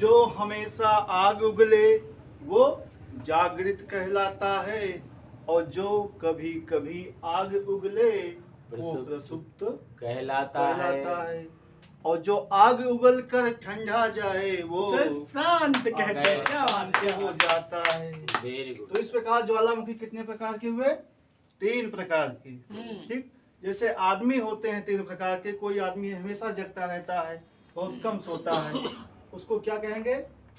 जो हमेशा आग उगले वो जागृत कहलाता है, और जो कभी कभी आग उगले वो प्रसुप्त कहलाता है। और जो आग उगल कर ठंडा जाए वो शांत कहते हैं। क्या बात शांत हो जाता है। Very good. तो इस प्रकार ज्वालामुखी कितने प्रकार के हुए? 3 प्रकार के। ठीक, जैसे आदमी होते हैं 3 प्रकार के। कोई आदमी हमेशा जगता रहता है, बहुत कम सोता है, उसको क्या कहेंगे?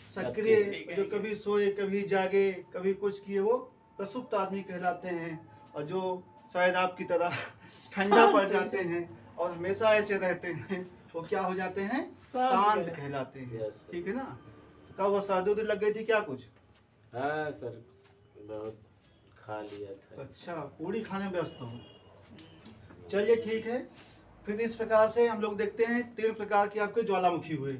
सक्रिय। जो कभी सोए कभी जागे कभी कुछ किए वो प्रसुप्त आदमी कहलाते हैं। और जो शायद आपकी तरह ठंडा पड़ जाते हैं और हमेशा ऐसे रहते हैं वो क्या हो जाते हैं? शांत कहलाते हैं। Yes, sir. ठीक है ना? कब वो सर्दी लग गई थी क्या कुछ? हाँ सर, बहुत खा लिया था। अच्छा, पूरी खाने में व्यस्त हो। चलिए ठीक है। फिर इस प्रकार से हम लोग देखते हैं 3 प्रकार के आपके ज्वालामुखी हुए।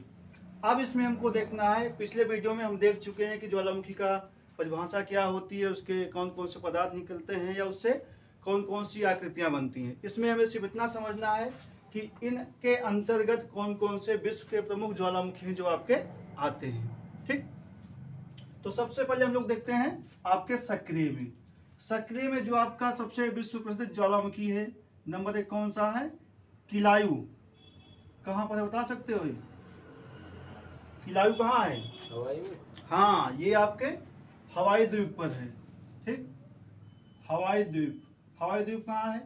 अब इसमें हमको देखना है, पिछले वीडियो में हम देख चुके हैं कि ज्वालामुखी का परिभाषा क्या होती है, उसके कौन कौन से पदार्थ निकलते हैं या उससे कौन कौन सी आकृतियां बनती हैं। इसमें हमें सिर्फ इतना समझना है कि इनके अंतर्गत कौन कौन से विश्व के प्रमुख ज्वालामुखी हैं जो आपके आते हैं। ठीक, तो सबसे पहले हम लोग देखते हैं आपके सक्रिय में। सक्रिय में जो आपका सबसे विश्व प्रसिद्ध ज्वालामुखी है, नंबर 1 कौन सा है? किलायु। कहाँ पर है बता सकते हो? किलायु कहाँ है? हवाई में। हाँ, ये आपके हवाई द्वीप पर है। ठीक, हवाई द्वीप। हवाई द्वीप कहाँ है?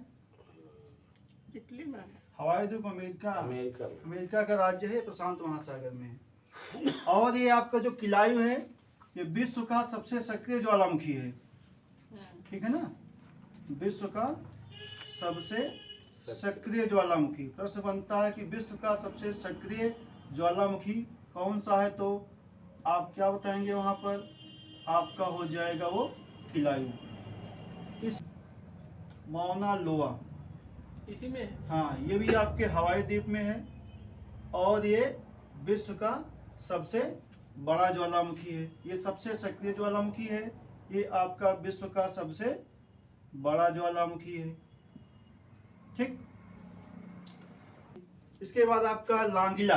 इटली में। हवाई द्वीप अमेरिका अमेरिका में। अमेरिका का राज्य है, प्रशांत महासागर में है। और ये आपका जो किलायु है ये विश्व का सबसे सक्रिय ज्वालामुखी है। ठीक है ना? विश्व का सबसे सक्रिय ज्वालामुखी। प्रश्न बनता है कि विश्व का सबसे सक्रिय ज्वालामुखी कौन सा है, तो आप क्या बताएंगे? वहां पर आपका हो जाएगा वो किलायु। इस मौना लोआ, इसी में। हाँ, ये भी आपके हवाई द्वीप में है और ये विश्व का सबसे बड़ा ज्वालामुखी है। ये सबसे सक्रिय ज्वालामुखी है। ये आपका विश्व का सबसे बड़ा ज्वालामुखी है। ठीक, इसके बाद आपका लांगिला।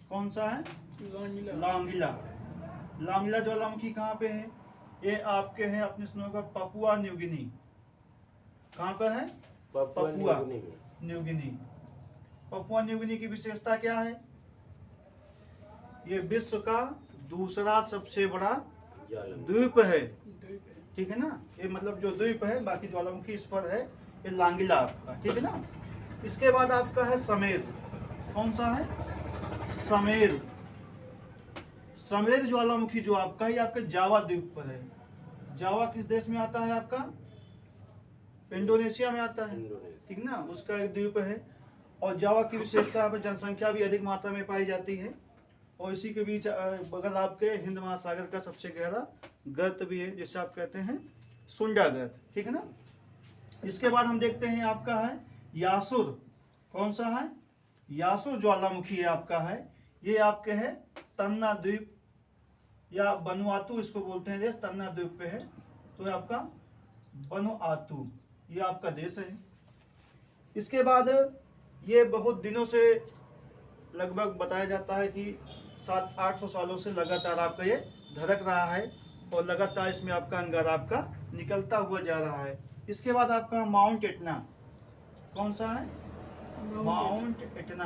कौन सा है? लांगिला। लांगिला ज्वालामुखी कहाँ पे है? ये आपके हैं, अपने सुनोगा, पपुआ न्यू गिनी। कहाँ पर है? Papua New Guinea. Papua New Guinea की विशेषता क्या है? ये विश्व का दूसरा सबसे बड़ा द्वीप है। ठीक है ना? ये मतलब जो द्वीप है, बाकी ज्वालामुखी इस पर है। ये लांगिला आपका। ठीक है ना? इसके बाद आपका है समेर। कौन सा है? समेर। समेर ज्वालामुखी जो आपका, ये आपके जावा द्वीप पर है। जावा किस देश में आता है आपका? इंडोनेशिया में आता है। ठीक ना? उसका एक द्वीप है। और जावा की विशेषता पर जनसंख्या भी अधिक मात्रा में पाई जाती है। और इसी के बीच बगल आपके हिंद महासागर का सबसे गहरा गर्त भी है, जिसे आप कहते हैं सुंडा गर्त। ठीक है ना? इसके बाद हम देखते हैं आपका है यासुर। कौन सा है? यासुर ज्वालामुखी आपका है। ये आपके है तन्ना द्वीप या वनुआतू इसको बोलते हैं देश, तन्ना द्वीप पे है। तो ये आपका वनुआतू, ये आपका देश है। इसके बाद ये बहुत दिनों से लगभग बताया जाता है कि 700-800 सालों से लगातार आपका ये धड़क रहा है और लगातार इसमें आपका अंगार आपका निकलता हुआ जा रहा है। इसके बाद आपका माउंट एटना। कौन सा है? Mount Etna.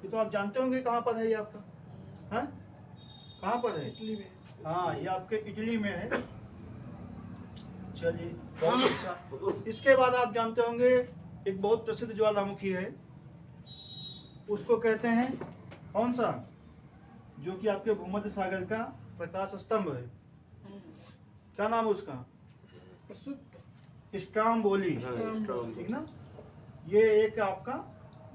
ये तो आप जानते होंगे कहाँ पर है ये आपका? हाँ, कहाँ पर है? इटली में। हाँ, ये आपके इटली में है। चलिए, बहुत अच्छा। इसके बाद आप जानते होंगे एक बहुत प्रसिद्ध ज्वालामुखी है, उसको कहते हैं कौन सा? जो कि आपके भूमध्य सागर का प्रकाश स्तंभ है। क्या नाम है उसका? स्ट्रोम्बोली। ठीक ना? ये एक आपका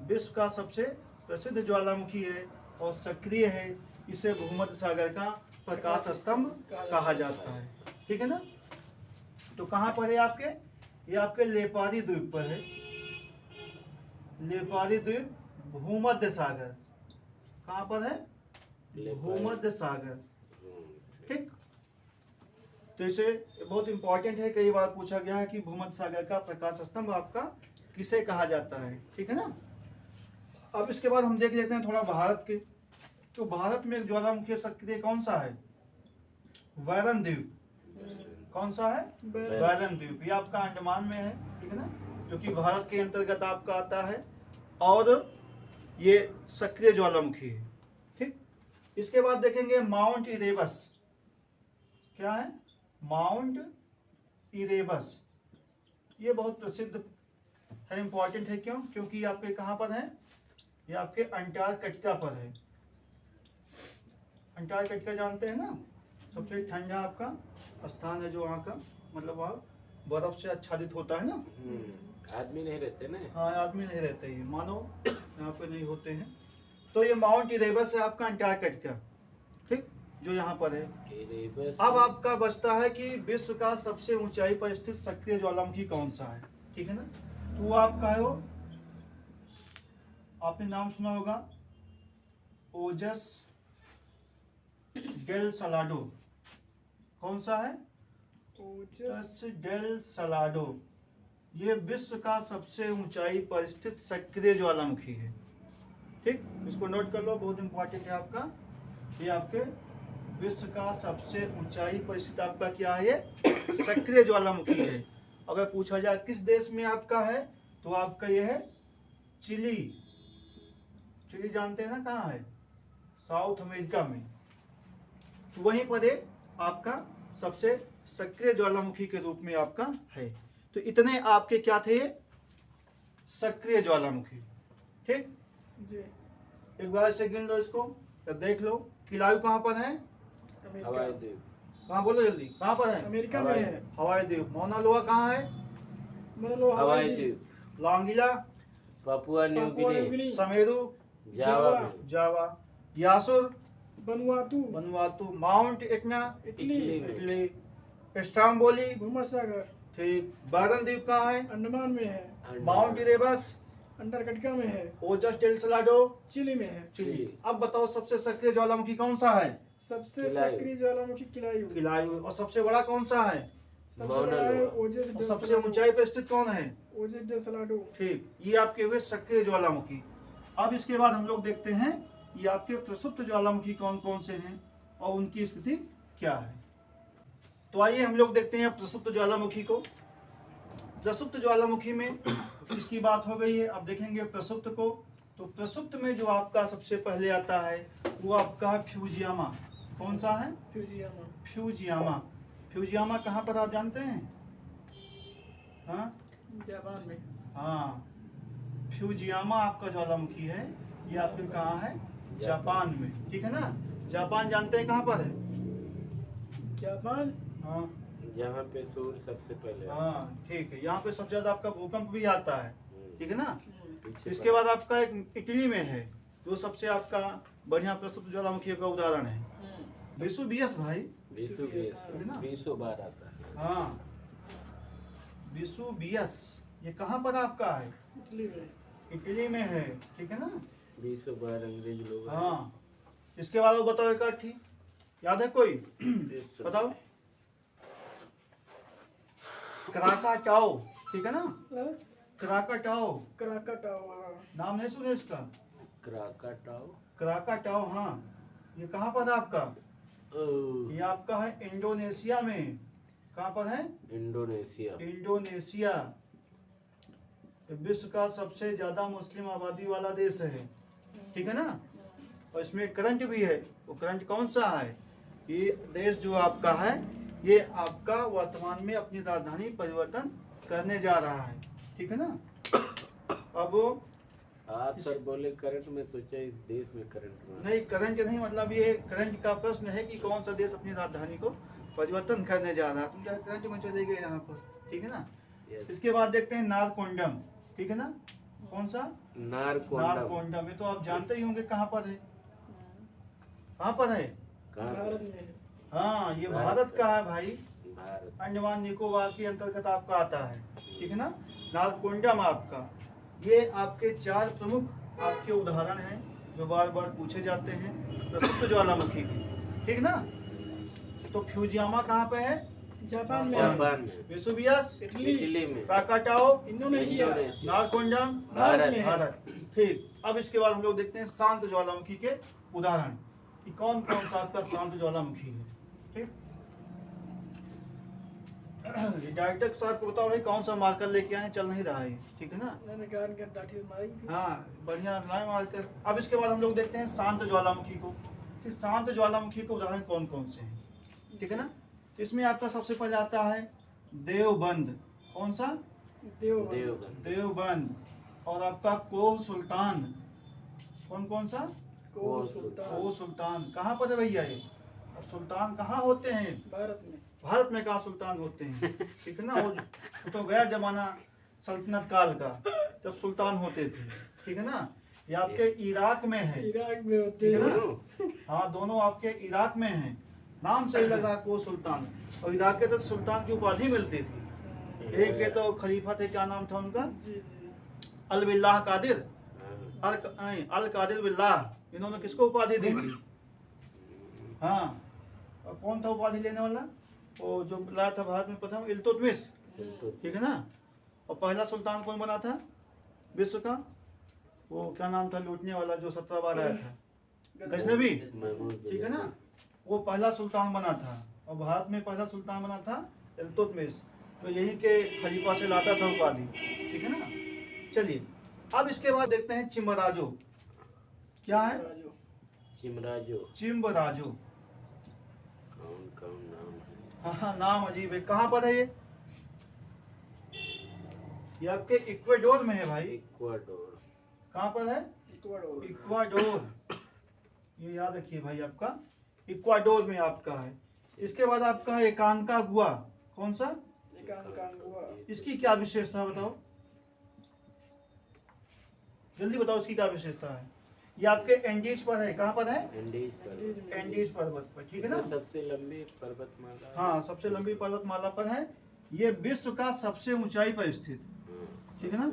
विश्व का सबसे प्रसिद्ध ज्वालामुखी है और सक्रिय है। इसे भूमध्य सागर का प्रकाश स्तंभ कहा जाता है। ठीक है ना? तो कहाँ पर है आपके? ये आपके लेपारी द्वीप पर है। लेपारी द्वीप, भूमध्य सागर। कहाँ पर है? भूमध्य सागर। ठीक, तो इसे बहुत इंपॉर्टेंट है, कई बार पूछा गया है कि भूमध्य सागर का प्रकाश स्तंभ आपका किसे कहा जाता है। ठीक है ना? अब इसके बाद हम देख लेते हैं थोड़ा भारत के। तो भारत में एक ज्वालामुखी सक्रिय कौन सा है? वैरन द्वीप। कौन सा है? वैरन द्वीप। ये आपका अंडमान में है, ठीक है ना, जो कि भारत के अंतर्गत आपका आता है और ये सक्रिय ज्वालामुखी है। ठीक, इसके बाद देखेंगे माउंट इरेबस। क्या है? Mount Erebus. ये बहुत प्रसिद्ध है, इंपॉर्टेंट है। क्यों? क्योंकि ये आपके कहाँ पर है? ये आपके अंटार्कटिका पर है। अंटार्कटिका जानते हैं ना, सबसे ठंडा आपका स्थान है, जो वहाँ का मतलब वहाँ बर्फ से आच्छादित होता है ना। आदमी नहीं रहते ना। हाँ, आदमी नहीं रहते, ये मानव यहाँ पे नहीं होते हैं। तो ये माउंट इरेबस है आपका अंटार्कटिका, ठीक, जो यहाँ पर है। इरेबस। अब आपका बचता है कि विश्व का सबसे ऊंचाई पर स्थित सक्रिय ज्वालामुखी कौन सा है, ठीक है ना। तो वो आपका है, वो आपने नाम सुना होगा, ओजस डेल सलाडो। कौन सा है? ओजस डेल सलाडो। ये विश्व का सबसे ऊंचाई पर स्थित सक्रिय ज्वालामुखी है। ठीक, इसको नोट कर लो, बहुत इंपॉर्टेंट है आपका। ये आपके विश्व का सबसे ऊंचाई पर स्थित आपका क्या है? ये सक्रिय ज्वालामुखी है। अगर पूछा जाए किस देश में आपका है, तो आपका ये है चिली। चिली जानते हैं ना कहाँ है? साउथ अमेरिका में। तो वहीं पर एक आपका सबसे सक्रिय ज्वालामुखी के रूप में आपका है। तो इतने आपके क्या थे? सक्रिय ज्वालामुखी। ठीक जी। एक बार से गिन लो इसको, तो देख लो। किलायू कहाँ पर है? हवाई द्वीप। कहाँ बोलो जल्दी, कहाँ पर है? अमेरिका में है। हवाई द्वीप। मौना लोआ कहाँ है? हवाई द्वीप। लांगिला, Papua New Guinea. Semeru, Java में। Java. Yasur, Vanuatu, Vanuatu. Mount Etna, Italy, Italy. Stromboli, भूमध्यसागर, ठीक। बैरन द्वीप कहाँ है? अंडमान में है। माउंट इरेबस, अंटार्कटिका में है। ओजस डेल सलाडो, चिली में है। चिली। अब बताओ सबसे सक्रिय ज्वालामुखी कौन सा है? सबसे किलायू। सक्रिय ज्वालामुखी किलायू। किलायू। और सबसे बड़ा कौन सा है? सबसे मौना बड़ा है लोआ। ओजस और डे सबसे सलाडो। ऊंचाई पर स्थित कौन है? ओजस डे सलाडो। ठीक, ये आपके हुए सक्रिय ज्वालामुखी। अब इसके बाद हम लोग देखते हैं ये आपके प्रसुप्त ज्वालामुखी कौन कौन से हैं और उनकी स्थिति क्या है। तो आइए हम लोग देखते हैं प्रसुप्त ज्वालामुखी को। प्रसुप्त ज्वालामुखी में इसकी बात हो गई है। अब देखेंगे प्रसुप्त को। तो प्रसुप्त में जो आपका सबसे पहले आता है वो आपका फ्यूजियामा। कौन सा है? फ्यूजियामा। फ्यूजियामा। फ्यूजियामा कहाँ पर आप जानते हैं? हाँ जापान में। हाँ, फ्यूजियामा आपका ज्वालामुखी है। ये आपके कहाँ है? जापान में, ठीक है ना। जापान जानते हैं कहाँ पर है? जापान। हाँ जहाँ पे सूर्य सबसे पहले आता हाँ, ठीक है। यहाँ पे सबसे ज्यादा आपका भूकंप भी आता है, है। ठीक है ना। पीछे इसके बाद आपका एक इटली में है, जो सबसे आपका बढ़िया प्रस्तुत ज्वालामुखी का उदाहरण है। वेसुवियस भाई, बीसों बार आता है। हाँ वेसुवियस। ये कहाँ पर आपका है? इटली में। इटली में है, ठीक है ना। 20 बार अंग्रेज लोग। हाँ, इसके बाद वो बताओ एक आधी याद है कोई? बताओ। क्राकाटाओ, ठीक है ना। Krakatoa, Krakatoa. हाँ। नाम नहीं सुने इसका? क्राकाटाओ। क्राकाटाओ, हाँ। ये कहाँ पर है आपका? ये आपका है इंडोनेशिया में। कहाँ पर है? इंडोनेशिया। इंडोनेशिया। ये विश्व का सबसे ज्यादा मुस्लिम आबादी वाला देश है, ठीक है ना। और इसमें करंट भी है। वो करंट कौन सा है? ये देश जो आपका है, ये आपका वर्तमान में अपनी राजधानी परिवर्तन करने जा रहा है, ठीक है ना। अब आप सर बोले करंट में, सोचा इस देश में करंट में। नहीं, करंट नहीं, मतलब ये करंट का प्रश्न है कि कौन सा देश अपनी राजधानी को परिवर्तन करने जा रहा है। तुम क्या करंट में चले गए यहाँ पर, ठीक है ना। Yes. इसके बाद देखते हैं नारकोंडम, ठीक है ना। कौन सा? नारकोंडम। नारकोंडम। ये तो आप जानते ही होंगे कहाँ पर है। कहाँ पर है? कहाँ भारत पे? में। हाँ, ये भारत भारत का है भाई। भारत। अंडमान निकोबार के अंतर्गत आपका आता है, ठीक है ना। नारकोंडम आपका। ये आपके 4 प्रमुख आपके उदाहरण हैं जो बार बार पूछे जाते हैं प्रसुप्त ज्वालामुखी की, ठीक ना। तो फ्यूजियामा कहाँ पे है? जापान में। जापान में। वेसुवियस इटली में। Krakatoa Indonesia. नारकोंडम भारत में है। भारत। ठीक, अब इसके बाद हम लोग देखते हैं शांत ज्वालामुखी के उदाहरण। कि कौन कौन सा आपका शांत ज्वालामुखी है। ठीक, ये डायरेक्टर साहब को बताओ भाई कौन सा मार्कर लेके आए, चल नहीं रहा है, ठीक है ना। मैंने कान का डाठी मारी थी। हाँ बढ़िया लाए मार्कर। अब इसके बाद हम लोग देखते हैं शांत ज्वालामुखी को, कि शांत ज्वालामुखी के उदाहरण कौन कौन से हैं, ठीक है ना। इसमें आपका सबसे पहले आता है देवबंद। कौन सा? देवबंद। देवबंद। और आपका कोह सुल्तान। कौन कौन सा? कोह सुल्तान। कोह सुल्तान। कहाँ पर है भैया ये? अब सुल्तान कहाँ होते हैं? भारत में। भारत में कहाँ सुल्तान होते हैं, ठीक है ना। वो तो गया जमाना सल्तनत काल का, जब सुल्तान होते थे, ठीक है ना। ये आपके इराक में है, इराक में होते ठीक है हैं। ना। हाँ दोनों आपके इराक में हैं। नाम सही लग रहा है कोह सुल्तान। और इराक के तो सुल्तान की उपाधि मिलती थी। एक के तो खलीफा थे, क्या नाम था उनका? जी जी। अल बिल्लाह कादिर, हाँ। अल कादिर बिल्लाह। इन्होंने किसको उपाधि दी थी? हाँ, और कौन था उपाधि लेने वाला? वो जो लाया था भारत में प्रथम, इल्तुतमिश, ठीक है ना। और पहला सुल्तान कौन बना था विश्व का? वो क्या नाम था लूटने वाला जो 17 बार आया था? गजनबी, ठीक है ना। वो पहला सुल्तान बना था। और भारत में पहला सुल्तान बना था इल्तुतमिश, तो यहीं के खलीफा से लाता था उपाधि, ठीक है ना। चलिए अब इसके बाद देखते हैं चिम्बराजो। क्या है? चिमराजो। चिम्बराजो। कौन कौन नाम है? हाँ हाँ नाम अजीब है। कहाँ पर है ये? ये आपके इक्वाडोर में है भाई। इक्वाडोर। कहाँ पर है? इक्वाडोर। इक्वाडोर। ये याद रखिए भाई, आपका इक्वाडोर में आपका है। इसके बाद आपका है एकांकागुआ। कौन सा? एकांकागुआ। इसकी क्या विशेषता है बताओ, जल्दी बताओ इसकी क्या विशेषता है। ये आपके एंडीज पर है। कहाँ पर है? एंडीज पर्वत। एंडीज पर्वत पर, ठीक है ना। तो सबसे लंबी पर्वतमाला। हाँ सबसे लंबी पर्वतमाला पर है। ये विश्व का सबसे ऊंचाई पर स्थित, हाँ। ठीक है ना।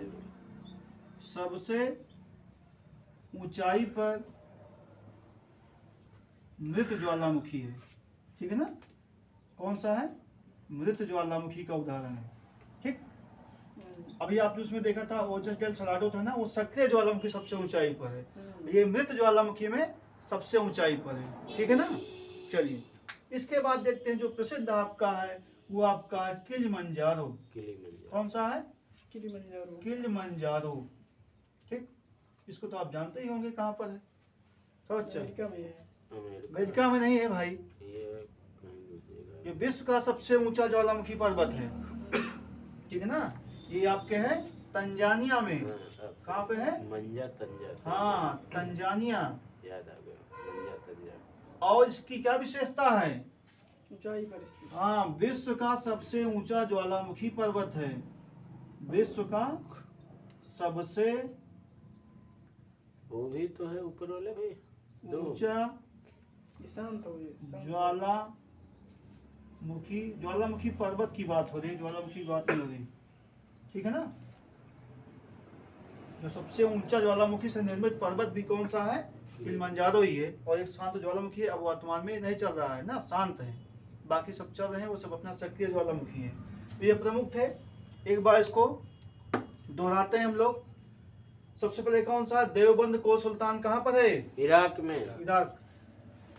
सबसे ऊंचाई पर मृत ज्वालामुखी है, ठीक है ना। कौन सा है? मृत ज्वालामुखी का उदाहरण है, ठीक। अभी आपने उसमें देखा था ओजस डेल सलाडो था ना, वो सक्रिय ज्वालामुखी सबसे ऊंचाई पर है। ये मृत ज्वालामुखी में सबसे ऊंचाई पर है, ठीक है ना। चलिए इसके बाद देखते हैं जो प्रसिद्ध आपका है वो आपका है किलिमंजारो। किलिमंजारो। कौन सा है? किलिमंजारो। किलिमंजारो, ठीक। इसको तो आप जानते ही होंगे कहाँ पर है। तो अच्छा अमेरिका में है। अमेरिका में नहीं है भाई, ये कहीं दूसरी जगह। ये विश्व का सबसे ऊंचा ज्वालामुखी पर्वत है, ठीक है ना। ये आपके है तंजानिया में। हाँ, अब कहाँ पे है? मंजा तंजा। हाँ तंजानिया। याद आ गया, मंजा तंजा। और इसकी क्या विशेषता है? ऊंचाई पर स्थित। हाँ विश्व का सबसे ऊंचा ज्वालामुखी पर्वत है। विश्व का सबसे वो भी तो है ऊपर वाले भी दो। ऊंचा ये शांत हो गए। शांत। ज्वालामुखी पर्वत की बात हो रही है, ज्वालामुखी की बात नहीं हो रही, ठीक है ना। जो सबसे ऊंचा ज्वालामुखी से निर्मित पर्वत भी कौन सा है? किलिमंजारो ही है। और एक शांत ज्वालामुखी है, अब वर्तमान में नहीं चल रहा है ना, शांत है। बाकी सब चल रहे हैं, वो सब अपना सक्रिय ज्वालामुखी है। तो ये प्रमुख थे, एक बार इसको दोहराते हैं हम लोग। सबसे पहले कौन सा? देवबंद कोह सुल्तान कहाँ पर है? इराक में। इराक।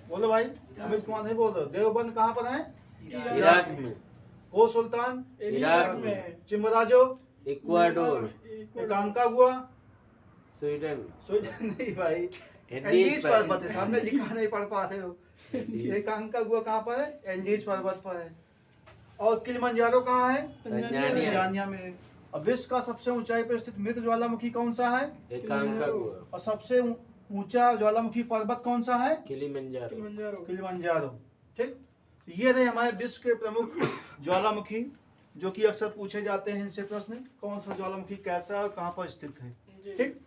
बोलो भाई, अमित कुमार नहीं बोल रहे। देवबंद कहाँ पर है? इराक में। कोह सुल्तान इराक में है। चिम्बराजो इक्वाडोर। एकांकागुआ स्वीडन। स्वीडन नहीं भाई, एंडीज एंडीज पर्वत है, सामने लिखा नहीं पढ़ पा रहे हो। एंडीज। एकांकागुआ कहाँ पर है? एंडीज पर्वत पर है। और किलिमंजारो कहाँ है? तंजानिया। तंजानिया में। और विश्व का सबसे ऊंचाई पर स्थित मृत ज्वालामुखी कौन सा है? एकांकागुआ। और सबसे ऊंचा ज्वालामुखी पर्वत कौन सा है? किलिमंजारो। किलिमंजारो। किलिमंजारो, ठीक। ये रहे हमारे विश्व के प्रमुख ज्वालामुखी, जो कि अक्सर पूछे जाते हैं इनसे प्रश्न, कौन सा ज्वालामुखी कैसा और कहाँ पर स्थित है, जी। ठीक।